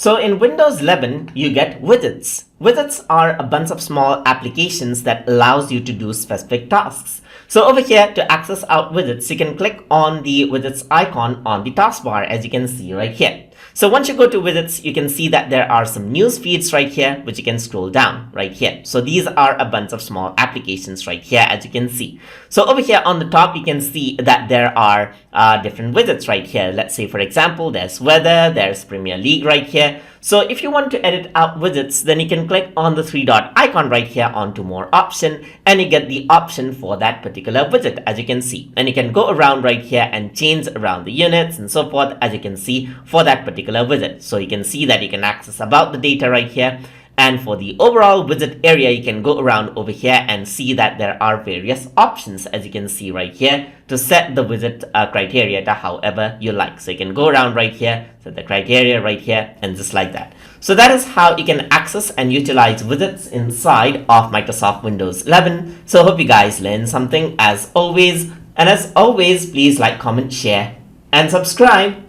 So in Windows 11, you get widgets. Widgets are a bunch of small applications that allows you to do specific tasks. So over here, to access out widgets, you can click on the widgets icon on the taskbar, as you can see right here. So once you go to widgets, you can see that there are some news feeds right here, which you can scroll down right here. So these are a bunch of small applications right here, as you can see. So over here on the top, you can see that there are different widgets right here. Let's say, for example, there's weather, there's Premier League right here. So if you want to edit out widgets, then you can click on the three dot icon right here onto more option, and you get the option for that particular widget, as you can see. And you can go around right here and change around the units and so forth, as you can see, for that particular widget. So you can see that you can access about the data right here. And for the overall widget area, you can go around over here and see that there are various options, as you can see right here, to set the widget criteria to however you like. So you can go around right here, set the criteria right here, and just like that. So that is how you can access and utilize widgets inside of Microsoft Windows 11. So I hope you guys learned something as always. And as always, please like, comment, share, and subscribe.